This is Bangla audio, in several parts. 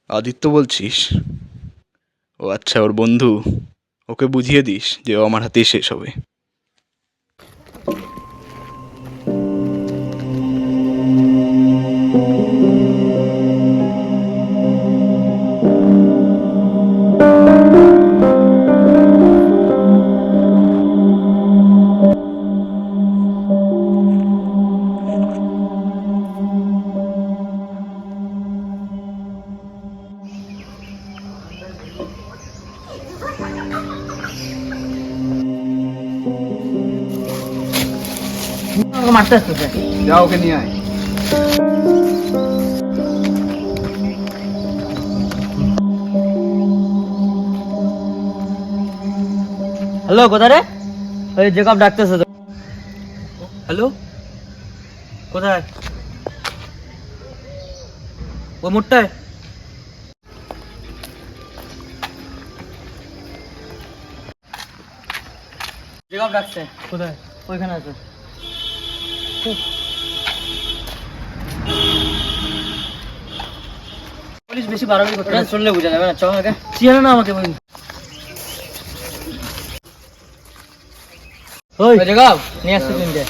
আদিত্য বলছিস? ও আচ্ছা, ওর বন্ধু। ওকে বুঝিয়ে দিস যে ও আমার হাতেই শেষ হবে। মারতে আসতেছে। যা ওকে নিয়ে আয়। হ্যালো, কোথায় রে? ওই জেকব ডাকতেছে তো। হ্যালো, কোথায়? ওই মোড়টায়। জেকব ডাকছে। কোথায়? ওইখানে আছে। পুলিশ বেশি বাড়াবাড়ি করতে না, শুনলে বোঝা যাবে না। চল আগে। চিনে না আমাকে বই। ওই জেকব নিয়ে আসছে তিনটে।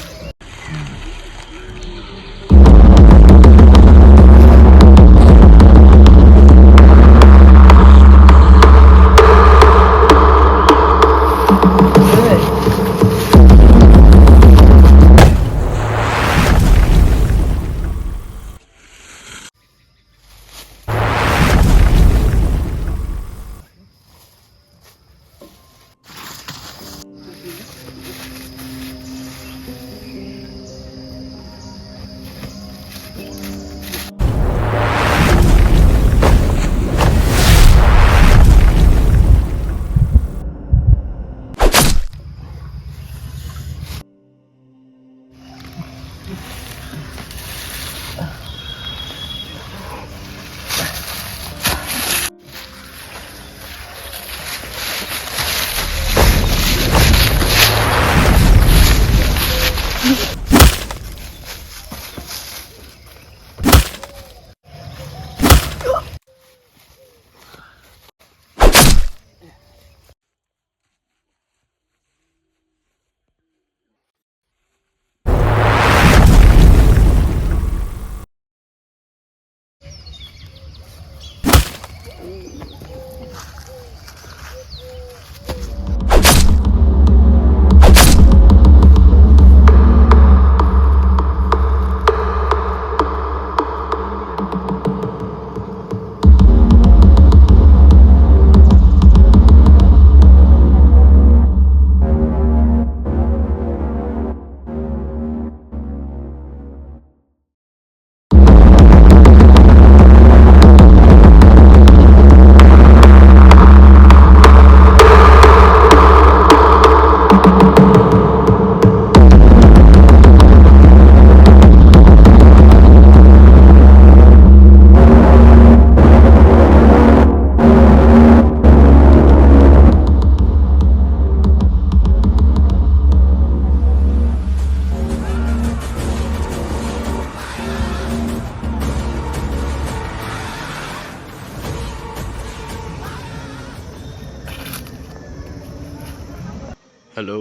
হ্যালো।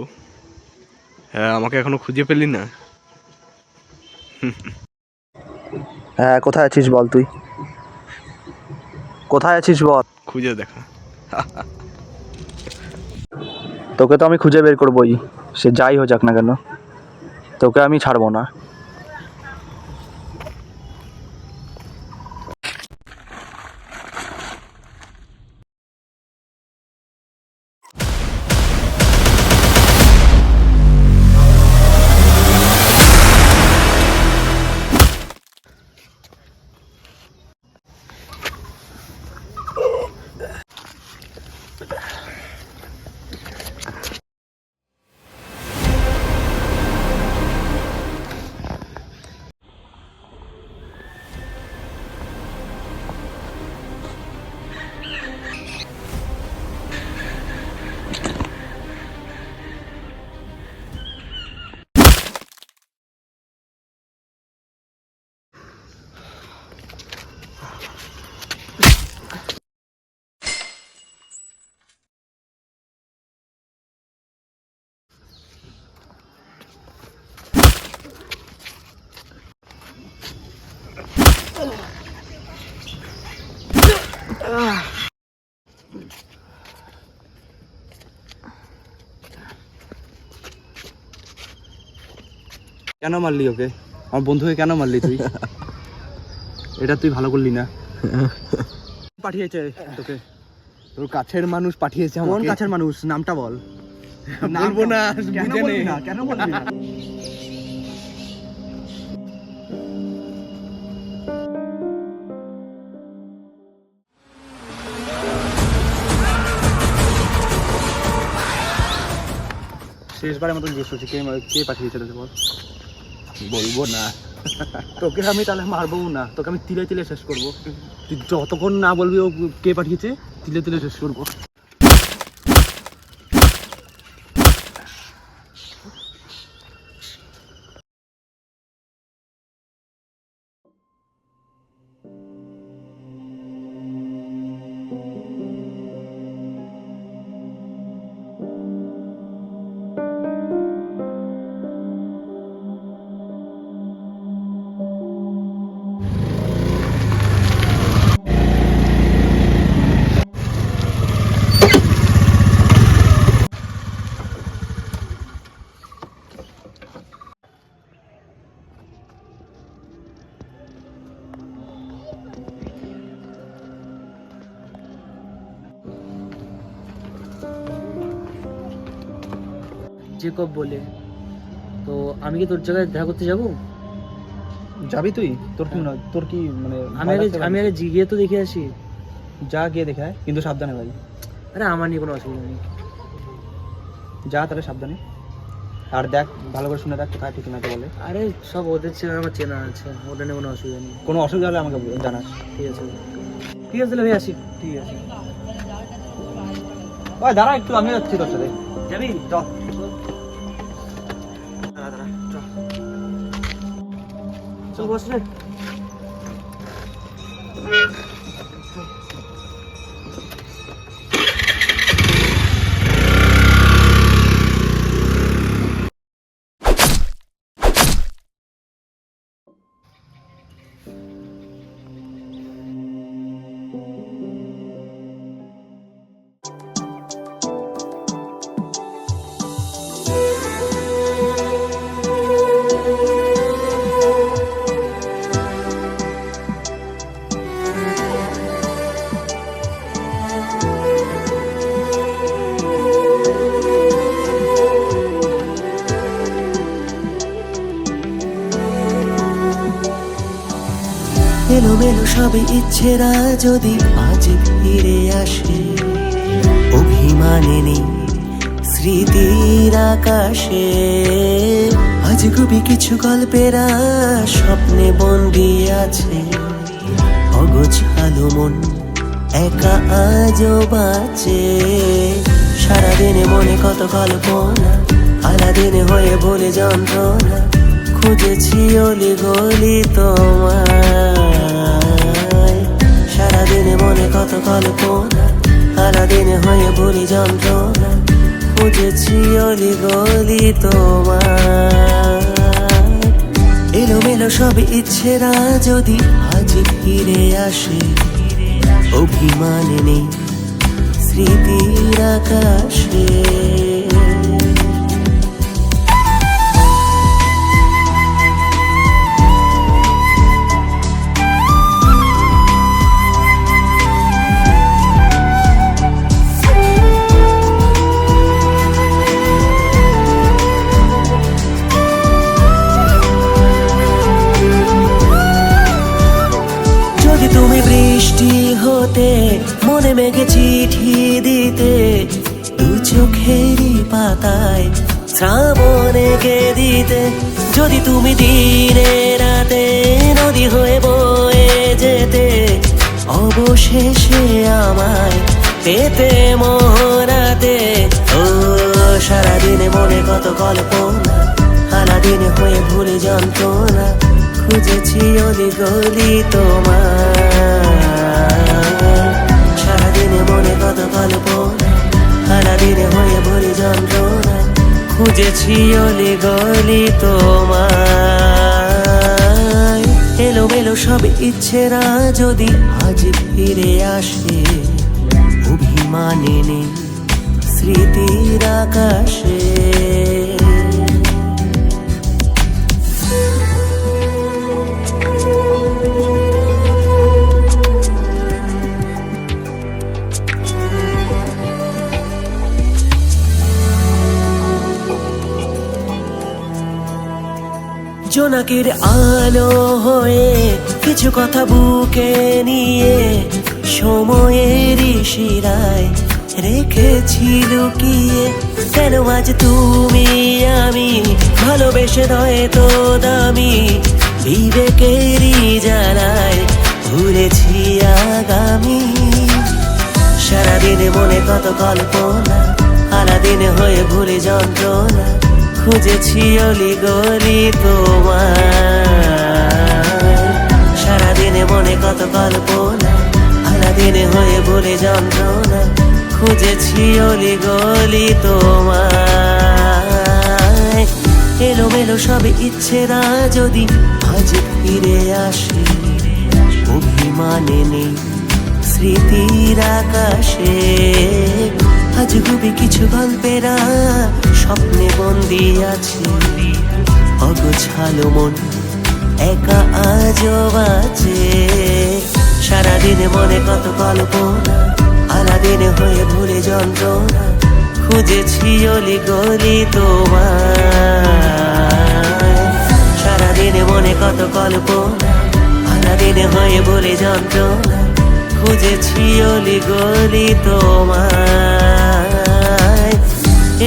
হ্যাঁ, আমাকে এখনো খুঁজে পেলি না? হ্যাঁ, কোথায় আছিস বল? তুই কোথায় আছিস বল? খুঁজে দেখা। তোকে তো আমি খুঁজে বের করবোই, সে যাই হয়ে যাক না কেন। তোকে আমি ছাড়বো না। কেন মারলি ওকে? আমার বন্ধুকে কেন মারলি তুই? এটা তুই ভালো করলি না। পাঠিয়েছে তোকে? তোর কাছের মানুষ পাঠিয়েছে কোন কাছের মানুষ? নামটা বল। বলবো না, কেন বুঝে নে। বলবি না? কেন বলবি না? শেষবারের মতন জিজ্ঞেস করছি, কে পাঠিয়েছে তোকে বল। বলবো না। তোকে আমি তাহলে মারবো না, তোকে আমি তিলে তিলে শেষ করবো। তুই যতক্ষণ না বলবি ও কে পাঠিয়েছে, তিলে তিলে শেষ করবো। জেকব বলে, তো আমি কি তোর জায়গায় দেখা করতে যাবো? যাবি তুই? তোর কি তোর কি মানে আমি আগে গিয়ে তো দেখে আসি। যা গিয়ে দেখে আয়, কিন্তু সাবধানে ভাই। আরে আমার নিয়ে কোনো অসুবিধা নেই। যা তাহলে সাবধানে। আর দেখ, ভালো করে শুনে দেখ কোথায় ঠিকানাটা বলে। আরে সব ওদের চেনা আমার চেনা আছে, ওদের নিয়ে কোনো অসুবিধা নেই। কোনো অসুবিধা হলে আমাকে জানাস। ঠিক আছে, ঠিক আছে, তাহলে আমি আসি। ঠিক আছে। ওই দাঁড়া একটু, আমি যাচ্ছি তোর সাথে। যাবি? চল। দাঁড়া দাঁড়া, চল। চল বস রে। এলোমেলো সবে ইচ্ছেরা যদি আজ ফিরে আসে, অভিমানে নেই স্মৃতির আকাশে। আজ কবি কিছু গল্পেরা স্বপ্নে বন্দি আছে, অগোছালো মন একা আজও বাঁচে। সারাদিনে মনে কত কল্পনা, আলাদিনে হয়ে বলে যন্ত্রণা। খুঁজেছি অলি গলি তোমায়, সারাদিনে মনে কত কল্পনা, আলাদিনে হয়ে বলি যন্ত্রণা। খুঁজেছি অলি গলি তোমায়। এলোমেলো সব ইচ্ছেরা যদি আজ ফিরে আসে, অভিমানে নেই স্মৃতির আকাশে। যদি তুমি বৃষ্টি হতে, মনে মেঘে চিঠি দিতে, দু চোখেরই পাতায় শ্রাবণ এঁকে দিতে। যদি তুমি দিনে রাতে নদী হয়ে বয়ে যেতে, অবশেষে আমায় পেতে মোহরাতে। ও সারাদিনে মনে কত কল্পনা, আলাদিনে হয়ে ভুলে যন্ত্রণা। খুঁজেছি অলি গলি তোমার, সারাদিনে মনে কত কল্পনা, আলাদিনে হয়ে ভুলে যন্ত্রণা। খুঁজেছি অলি গলি তোমার। এলোমেলো সব ইচ্ছেরা যদি আজ ফিরে আসে, অভিমানে নেই স্মৃতির আকাশে। জোনাকির আলো হয়ে কিছু কথা বুকে নিয়ে সময়ের শিরায় রেখেছি লুকিয়ে। কেন আজ তুমি আমি ভালোবেসে নয় তো দামি, বিবেকেরই জ্বালায় ভুলেছি আগামী। সারাদিনে মনে কত কল্পনা, আলাদিনে হয়ে ভুলে যন্ত্রণা, খুঁজেছি অলি গলি তোমার। সারাদিনে মনে কত কল্পনা, আলাদিনে হয়ে ভুলে যন্ত্রণা, খুঁজেছি অলি গলি তোমার। এলোমেলো সব ইচ্ছেরা যদি আজ ফিরে আসে, অভিমানে নেই স্মৃতির আকাশে। আজ গুবি কিছু গল্পেরা স্বপ্নে বন্দি আছে, অগোছালো মন একা আজও বাঁচে। সারাদিনে মনে কত কল্পনা, আলাদিনে হয়ে ভুলে যন্ত্রণা, খুঁজেছি অলি গলি তোমার। সারাদিনে মনে কত কল্পনা, আলাদিনে হয়ে ভুলে যন্ত্রণা, খুঁজেছি অলি গলি তোমার।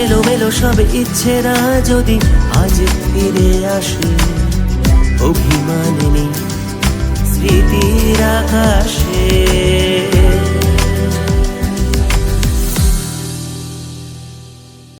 এলোমেলো সব ইচ্ছেরা যদি আজ ফিরে আসে, অভিমানে নেই স্মৃতির আকাশে।